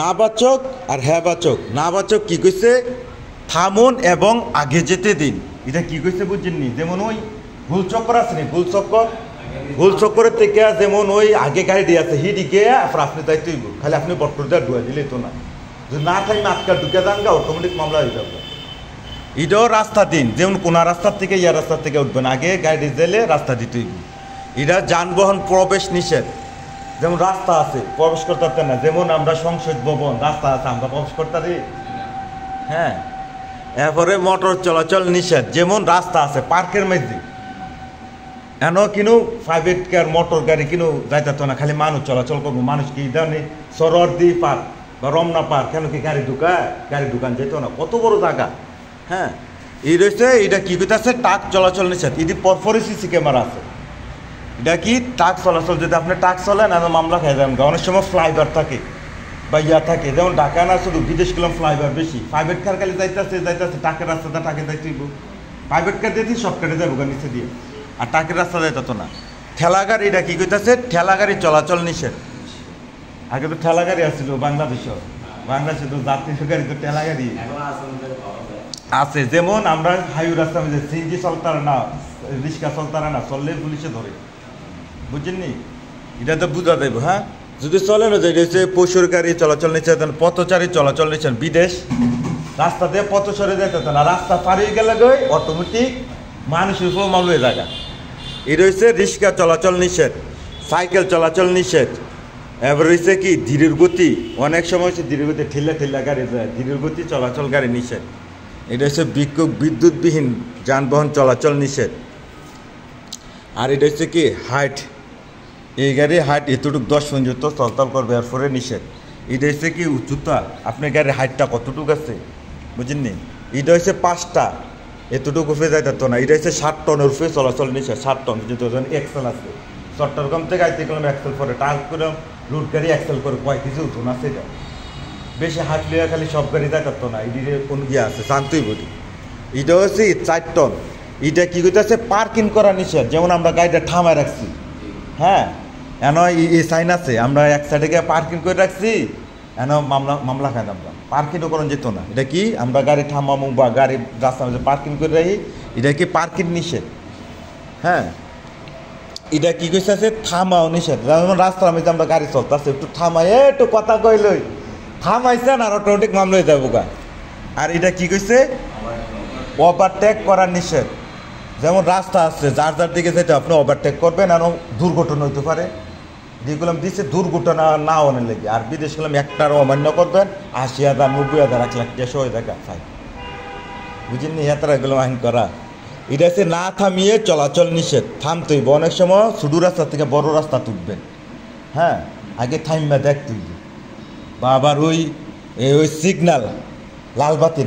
নাবাচক আর হ্যাবাচক। নাবাচক কি কইছে? থামুন এবং আগে যেতে দিন। এটা কি কইছে বুঝছেননি? যেমন ওই গোলচক্কর আছে নি, গোলচক্করের থেকে যেমন ওই আগে গাড়ি দিয়ে আছে হিডিকে আপনি দায়িত্ব হইব, খালি আপনি বটকর দেওয়া ঢুয়া দিলেই তো না, যদি না থাকবে আটকা ঢুকে যান গা অটোমেটিক মামলা হয়ে যাবে। এটাও রাস্তা দিন, যেমন কোন রাস্তার থেকে ইয়া রাস্তার থেকে উঠবেন, আগে গাড়ি দিলে রাস্তা দিতে হইব। এটা যানবাহন প্রবেশ নিষেধ, যেমন রাস্তা আছে প্রবেশ করতে পারতেন না, যেমন আমরা সংসদ ভবন রাস্তা আছে আমরা প্রবেশ করতে পারি, হ্যাঁ। এরপরে মোটর চলাচল নিষেধ, যেমন রাস্তা আছে পার্কের মধ্যে এন কিনু প্রাইভেট কার মোটর গাড়ি কিনু যাইতে না, খালি মানুষ চলাচল করবো। মানুষ কি ধরনের সরদি পার্ক বা রমনা পার্ক, কেন কি গাড়ি ঢুকান যেত না, কত বড় জায়গা, হ্যাঁ। এই রয়েছে এটা কি করতেছে ট্রাক চলাচল নিষেধ, এটি পরপরই সিসি ক্যামেরা আছে। এটা কি ট্রাক চলাচল, যদি আপনি ট্রাক চলেন আর মামলা খেয়ে যাবেন। অনেক সময় ফ্লাইওভার থাকে বা ইয়া থাকে, যেমন ঢাকা না শুধু বিদেশ গেলাম ফ্লাইওভার বেশি, প্রাইভেট কার খালি যাইতেছে ট্রাকের রাস্তাটা ট্রাকে যাইতেইব, প্রাইভেট কার দিয়ে শর্টকাটে যাবো নিচে দিয়ে, আর ট্রাকের রাস্তা যাইতো না। ঠেলা গাড়ি এটা কি করতেছে ঠেলা গাড়ি চলাচল নিষেধ। আগে তো ঠেলা গাড়ি আসছিল বাংলাদেশে তো যাত্রী গাড়ি তো ঠেলা গাড়ি আছে, যেমন আমরা হাইওয়ে রাস্তা মধ্যে সিএনজি চলতারা না, রিক্সা চলতারা না, চললে পুলিশে ধরে, বুঝছেননি? এটা তো বুঝা যাইব, হ্যাঁ। যদি চলে না যে হচ্ছে পশুর গাড়ি চলাচল নিষেধ, পথচারী চলাচল নিষেধ, বিদেশ রাস্তাতে পথ সরে যেতে না, রাস্তা পার হয়ে গেলে গই অটোমেটিক মানুষের উপর মামলা হয়ে জায়গা। এটা হচ্ছে রিক্সা চলাচল নিষেধ, সাইকেল চলাচল নিষেধ। এবার হচ্ছে কি ধীরের গতি, অনেক সময় হচ্ছে ধীরের গতি ঠেলা গাড়ি যায়, ধীরের গতি চলাচল গাড়ি নিষেধ। এটা হচ্ছে বিদ্যুৎবিহীন যানবাহন চলাচল নিষেধ। আর এটা হচ্ছে কি হাইট, এই গাড়ির হাইট এতটুকু 10 পর্যন্ত চলাচল করবে, এরপরে নিষেধ। এটা হচ্ছে কি উচ্চতা, আপনার গাড়ির হাইটটা কতটুকু আছে বুঝেননি? এটা হচ্ছে 5টা, এতটুকু উপরে যাইতে না। এটা হচ্ছে 60 টনের উপরে চলাচল নিষেধ, 60 টন। যেহেতু এক্সেল আছে, চট্টগ্রাম থেকে আইতে গেলাম এক্সেল করে, টার্ক করলাম লুট গাড়ি এক্সেল করে, কয় কিছু উঠুন আছে, এটা বেশি হাঁটলে খালি সব গাড়ি যাইতে না, এটির কোন গিয়ে আছে শান্তই বলি। এটা হচ্ছে 4 টন। এটা কি করতেছে পার্কিং করা নিষেধ, যেমন আমরা গাড়িটা থামায় রাখছি, হ্যাঁ, এন এই সাইন আছে, আমরা এক সাইডে গিয়ে পার্কিং করে রাখছি, এন মামলা খাই আমরা, পার্কিংও করা যেত না। এটা কি আমরা গাড়ি থামামো বা গাড়ি রাস্তার মধ্যে পার্কিং করে রাখি, এটা কি পার্কিং নিষেধ, হ্যাঁ। এটা কি করছে থামাও নিষেধ, যেমন রাস্তার মধ্যে আমরা গাড়ি চলতেছে, একটু থামাই একটু কথা কইলই থামাইছেন আর অটোমেটিক মামলা হয়ে যাবো গা। আর এটা কি কইছে ওভারটেক করা নিষেধ, যেমন রাস্তা আছে যার দিকে যেতে আপনি ওভারটেক করবেন, আর দুর্ঘটনা হইতে পারে, যেগুলো দিচ্ছে দুর্ঘটনা না অনেক লেগে। আর বিদেশ গেলাম একটার অমান্য করবেন 80,000 90,000 1 লাখ টাকা হয়ে দেখা চাই, বুঝেননি? এতটা এগুলো আইন করা। এটা হচ্ছে না থামিয়ে চলাচল নিষেধ, থামতেই অনেক সময় ছোটো রাস্তা থেকে বড় রাস্তা তুলবেন, হ্যাঁ, আগে থাইমা দেখ তুই। বা আবার ওই সিগনাল লালবাতি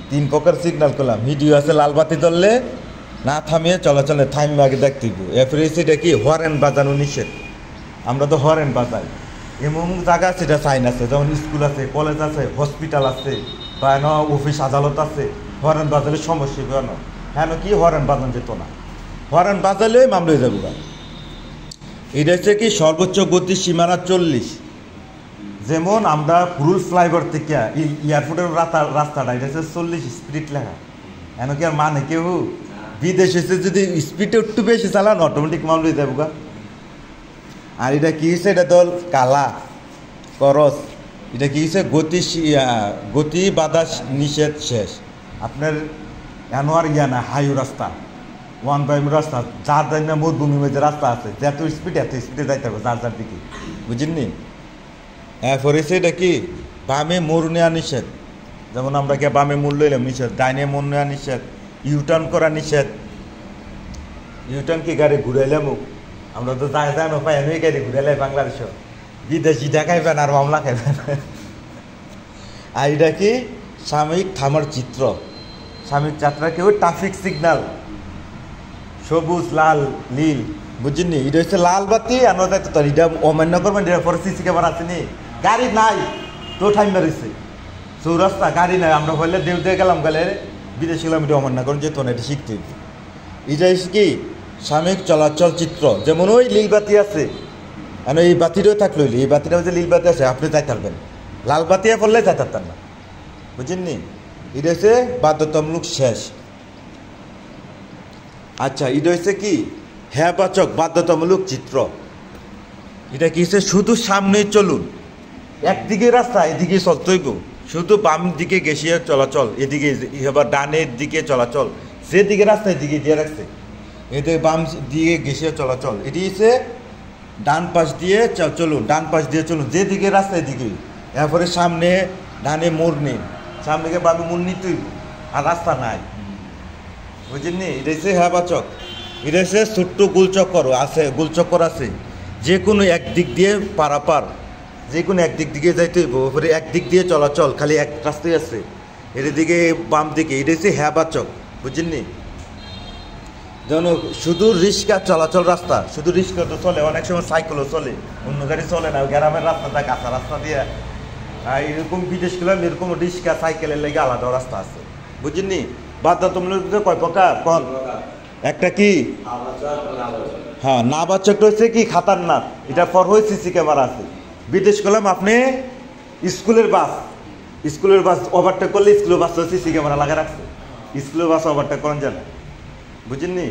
3 প্রকার সিগনাল করলাম, ভিডিও আছে, লালবাতি ধরলে না থামিয়ে চলাচলে থাইমা আগে দেখতে দিব। এরপরে সেটা কি হরেন বাজানো নিষেধ, আমরা তো হরেন বাজাই, এমন জায়গা আছে এটা সাইন আছে, যেমন স্কুল আছে, কলেজ আছে, হসপিটাল আছে, বা অফিস আদালত আছে, হরেন বাজালে সমস্যা কেন, হ্যাঁ কি হরেন বাজানো যেত না, হরেন বাজালে মামলা হয়ে যাবো। এটা হচ্ছে কি সর্বোচ্চ গতি সীমানা 40, যেমন আমরা পুরুল ফ্লাইওভার থেকে এয়ারপোর্টের রাস্তাটা এটা হচ্ছে 40 স্পিড লেখা, এন কি আর মানে কেউ বিদেশ এসে যদি স্পিডে একটু বেশি চালান অটোমেটিক মামলা হয়ে যাবো গা। আর এটা কি হচ্ছে, এটা তো কালা করস, এটা কি হচ্ছে গতি বাধা নিষেধ শেষ। আপনার এন আর না হাইওয়ে রাস্তা 1 রাস্তা, যার যাই না মরুভূমির মধ্যে রাস্তা আছে, যত স্পিডে যাইতে হবে যার দিকে, বুঝেননি? এরপরে এটা কি বামে মোড় নেওয়া নিষেধ, যেমন আমরা কি বামে মোড় লইলাম নিষেধ, ডাইনে মোড় নেওয়া নিষেধ, ইউটার্ন করা নিষেধ। ইউটার্ন কি গাড়ি ঘুরাইলাম, আমরা তো যাই না পাই, আমি গাড়ি ঘুরাইলাই বাংলাদেশে, বিদেশি দেখাইবেন আর মামলা খাইবেন। আর এটা কি সাময়িক থামার চিত্র, সাময়িক যাত্রা কি ওই ট্রাফিক সিগন্যাল সবুজ লাল নীল, বুঝছেননি? এটা হচ্ছে লাল বাতি, আমরা যাইতে তো এটা অমান্য করবেন, এটা পরে সিসি ক্যামেরা আসেনি, গাড়ি নাই তো টাইম বেড়েছে চৌরাস্তা, গাড়ি নাই, আমরা হইলে দিয়ে গেলাম গেলে বিদেশে গেলাম, এটা অমান্য করেন যেত না, এটা শিখতে। এটা হচ্ছে কি সাময়িক চলাচল চিত্র, যেমন ওই নীল বাতি আছে আর এই বাতিটাও থাকলো এই বাতিটাও যে নীল বাতি আছে আপনি যাই থাকবেন, লাল বাতি পড়লে যাই থাকতেন না, বুঝেননি? এটা হচ্ছে বাধ্যতামূলক শেষ। আচ্ছা, এটা হচ্ছে কি হ্যাঁ বাচক বাধ্যতামূলক চিত্র। এটা কি হচ্ছে শুধু সামনে চলুন, একদিকে রাস্তা এদিকে চলতেইব, শুধু বাম দিকে গেছিয়ে চলাচল, এদিকে এবার ডানের দিকে চলাচল, যেদিকে রাস্তা এদিকে দিয়ে রাখছে, এদিকে বাম দিকে গেছিয়ে চলাচল, এটি হচ্ছে ডান পাশ দিয়ে চলুন, ডান পাশ দিয়ে চলুন, যেদিকে রাস্তা এদিকে। এরপরে সামনে ডানে মোড় নেই, সামনে গিয়ে বামে মোড় নিতেই, আর রাস্তা নাই, বুঝলেননি? এটা হচ্ছে হ্যাঁ বাচক। এটা হচ্ছে ছোট্ট গোলচক্কর আছে, গোলচক্কর আছে, যে কোনো একদিক দিয়ে পারাপার, যে কোনো একদিক দিকে যাইতে হইব, ওপরে একদিক দিয়ে চলাচল, খালি এক রাস্তায় আছে, এর দিকে বাম দিকে, এটা হচ্ছে হ্যাঁ বাচক, বুঝলেননি? যেমন শুধু রিক্সা চলাচল রাস্তা, শুধু রিক্সা তো চলে, অনেক সময় সাইকেলও চলে, অন্য গাড়ি চলে না, গ্রামের রাস্তাটা কাঁচা রাস্তা দিয়ে, এরকম বিদেশ গেলাম এরকম রিক্সা সাইকেলের লেগে আলাদা রাস্তা আছে, বুঝলেননি? বাধ্যতামূলক কয় প্রকার? একটা কি হ্যাঁ না বাচক হচ্ছে কি খাতারনাক, এটা পর হয়ে সিসি ক্যামেরা আছে। বিদেশ গেলাম আপনি স্কুলের বাস ওভারটেক করলে স্কুলের বাস সিসি ক্যামেরা লাগা রাখছে, স্কুলের বাস ওভারটেক করেন জানা, বুঝলেননি?